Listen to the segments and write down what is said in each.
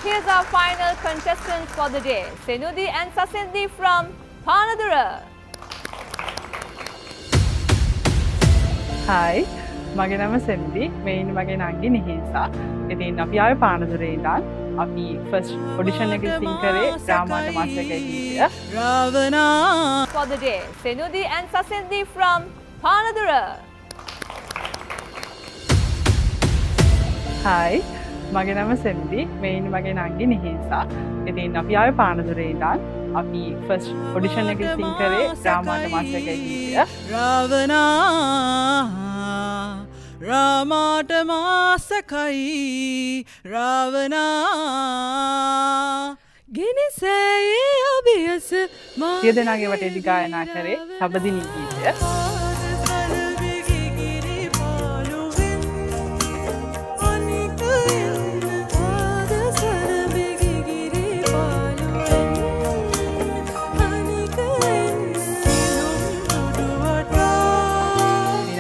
Here's our final contestants for the day, Senudi and Sasindi from Panadura. Hi, මගේ නම සෙන්ඩි. මේ ඉන්නේ මගේ නංගි නිහින්සා. ඉතින් අපි ආවේ පානදුරේ ඉඳන්. අපි ෆස්ට් ඔඩිෂන් එකේ සිං කරේ රාමාට මාස්ටර් එකේ ගීතය. Ravana. For the day, Senudi and Sasindi from Panadura. Hi, මගේ නම සෙන්ඩි. මේ ඉන්නේ මගේ නංගි නිහින්සා. ඉතින් අපි ආවේ පානදුරේ ඉඳන්. අපි ෆස්ට් ඔඩිෂන් එකේ සිං කරේ රාමාට මාස්ටර් එකේ ගීතය. Ravana. Ramata Masakai Ravana Ginisay Abiyas සිය දෙනාගේ වටේදී ගායනා කරේ සබදිනී ගීතය.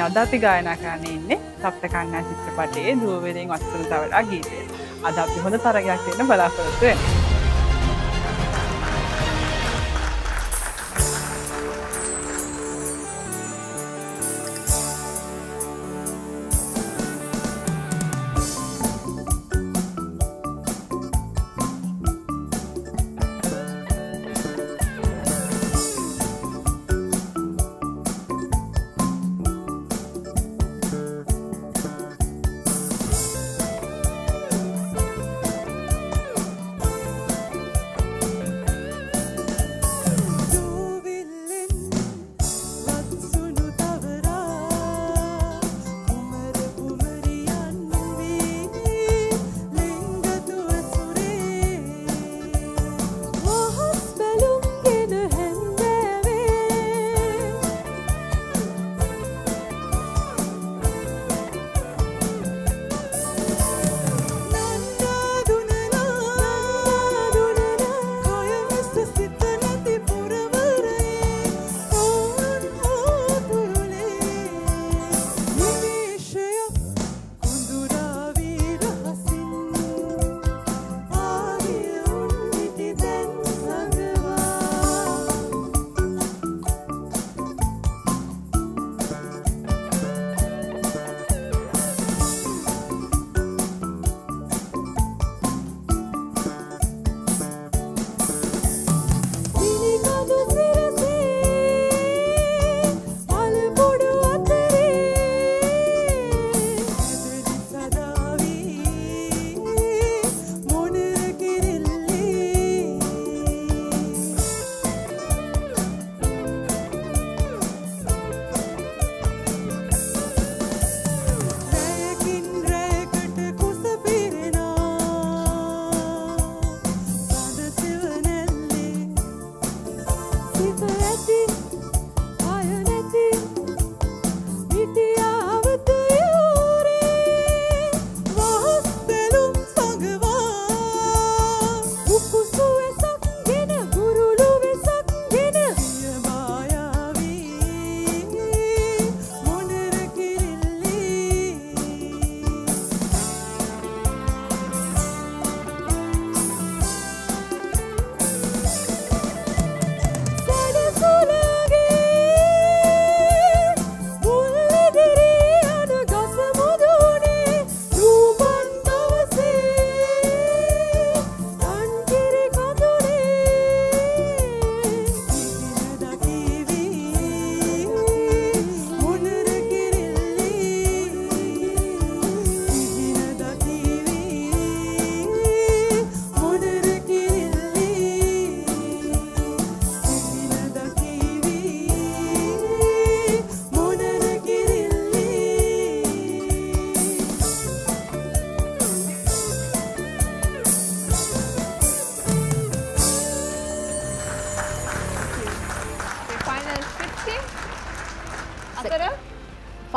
අද අපි ගායනා කරන්නේ ඉන්නේ සප්තකන්‍යා චිත්‍රපටයේ දුවවෙලෙන් වස්තුන්තවලා ගීතය. අද අපි හොඳ තරගයක් දෙන්න බලාපොරොත්තු වෙනවා.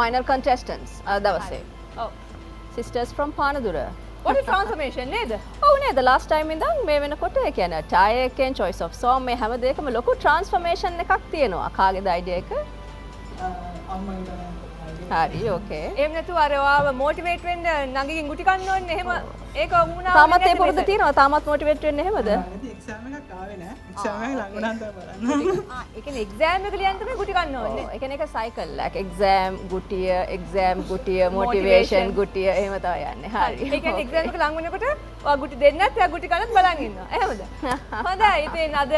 Final contestants දවසේ. Sisters from Panadura. What is transformation නේද? ඔව් නේද? Last time ඉඳන් මේ වෙනකොට ඒ කියන්නේ tie එකෙන් choice of song මේ හැම දෙයකම ලොකු transformation එකක් තියෙනවා. කාගේද idea එක? අම්මගේ හරි ඕකේ. එහෙම නැතුව අර ඔයාව මොටිවේට් වෙන්න නංගිගෙන් ගුටි කන්න ඕනේ. එහෙම ඒක වුණා. තාමත් ඒ පුරුදු තියෙනවා. තාමත් මොටිවේට් වෙන්නේ එහෙමද? එක්සෑම් එකක් ආවේ නෑ. එක්සෑම් එක ලඟ වුණාම තමයි බලන්න. ඒ කියන්නේ එක්සෑම් එක ලියන්න තමයි ගුටි කන්න ඕනේ. ඒ කියන්නේ ඒක සයිකල් එකක්. එක්සෑම් ගුටිය මොටිවේෂන් ගුටිය එහෙම තමයි යන්නේ. හරි. ඒ කියන්නේ එක්සෑම් එක ලඟ වෙනකොට ඔයා ගුටි දෙන්නත් එයා ගුටි කන්නත් බලන් ඉන්නවා. එහෙමද? හොඳයි. ඉතින් අද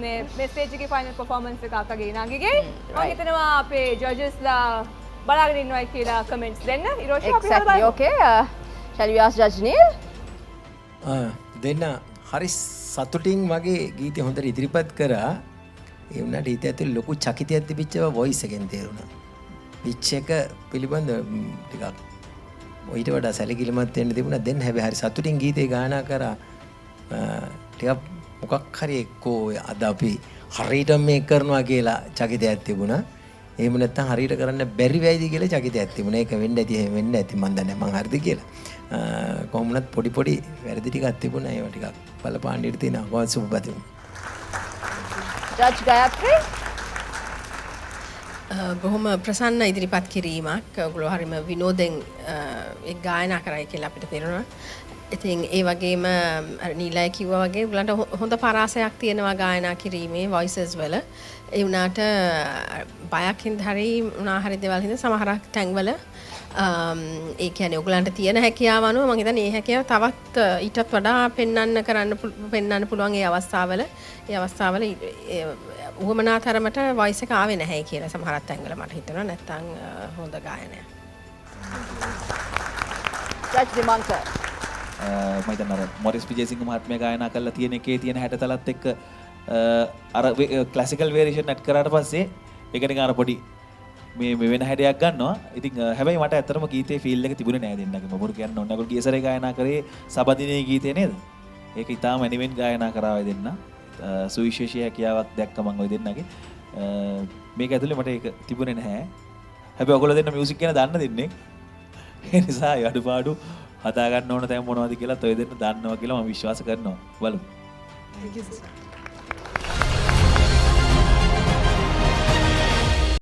මේ ස්ටේජ් එකේ ෆයිනල් පර්ෆෝමන්ස් එක අකගේ නංගිගේ මම හිතනවා අපේ ජජස්ලා බලාගෙන ඉන්නවයි කියලා කමෙන්ට්ස් දෙන්න. ඉරෝෂි අපි Exactly. Okay. Shall we ask Judge Neil? දෙන්න හරි සතුටින් වගේ ගීතය හොඳට ඉදිරිපත් කරා. ඒ වුණාට හිත ඇතුලේ ලොකු චකිතයක් තිබිච්ච බව වොයිස් එකෙන් තේරුණා. පිච් එක පිළිබඳ ටිකක් ඊට වඩා සැලකිලිමත් වෙන්න තිබුණා. දැන් හැබැයි හරි සතුටින් ගීතේ ගායනා කරා. ටිකක් මොකක් හරි එක්කෝ අද අපි හරියට මේක කරනවා කියලා චකිතයක් තිබුණා. එහෙම නැත්නම් හරියට කරන්න බැරි වෙයිද කියලා චකිතයක් තිබුණා. ඒක වෙන්න ඇති එහෙම වෙන්න ඇති මන් දන්නේ මං හරිද කියලා. කොහොම වුණත් පොඩි වැරදි ටිකක් තිබුණා. ඒවා ටිකක් බලපාන්න ඉඩ තියෙනවා. කොහොමද සුබපතිම. Judge Gayatri? බොහොම ප්‍රසන්න ඉදිරිපත් කිරීමක්. ඔයගොල්ලෝ හරිම විනෝදෙන් ඒ ගායනා කරයි කියලා අපිට තේරෙනවා. ඉතින් ඒ වගේම නීලයි කිව්වා වගේ ඔයගලන්ට හොඳ පරාසයක් තියෙනවා ගායනා කිරීමේ වොයිසස් වල. ඒ වුණාට බයක් හින්දා හරි උනා හරි දේවල් හින්දා සමහරක් තැන්වල ඒ කියන්නේ ඔයගලන්ට තියෙන හැකියාව අනුව මම හිතන්නේ මේ හැකියාව තවත් ඊටත් වඩා පෙන්වන්න පුළුවන් ඒ අවස්ථාවල උවමනා තරමට වොයිස් එක ආවේ නැහැ කියලා සමහරක් තැන්වල මට හිතෙනවා. නැත්තම් හොඳ ගායනයක්. Judge Dimankar. මම හිතන්නේ අර මොරිස් විජේසිංහ මහත්මයා ගායනා කරලා තියෙන එකේ තියෙන හැඩතලත් එක්ක අර ක්ලාසිකල් වේරියේෂන් ඇඩ් කරාට පස්සේ ඒක නිකන් අර පොඩි මේ වෙන හැඩයක් ගන්නවා. ඉතින් හැබැයි මට ඇත්තටම ගීතේ ෆීල් එක තිබුණේ නෑ දෙන්නගේ. මම කියන්න ඕනේ ඔයගොල්ලෝ ගියසරේ ගායනා කරේ සබදිනේ ගීතේ නේද? ඒක ඊටාම ඇනිමෙන් ගායනා කරා ඔය දෙන්න. සුවිශේෂී හැකියාවක් දැක්ක මම ඔය දෙන්නගේ. මේක ඇතුලේ මට ඒක තිබුණේ නැහැ. හැබැයි ඔයගොල්ලෝ දෙන්න මියුසික් ගැන දන්න දෙන්නේ. ඒ නිසා අඩුපාඩු හදා ගන්න ඕන තැන් මොනවද කියලා ඔය දෙන්න දන්නවා කියලා මම විශ්වාස කරනවා. බලමු. Thank you sister.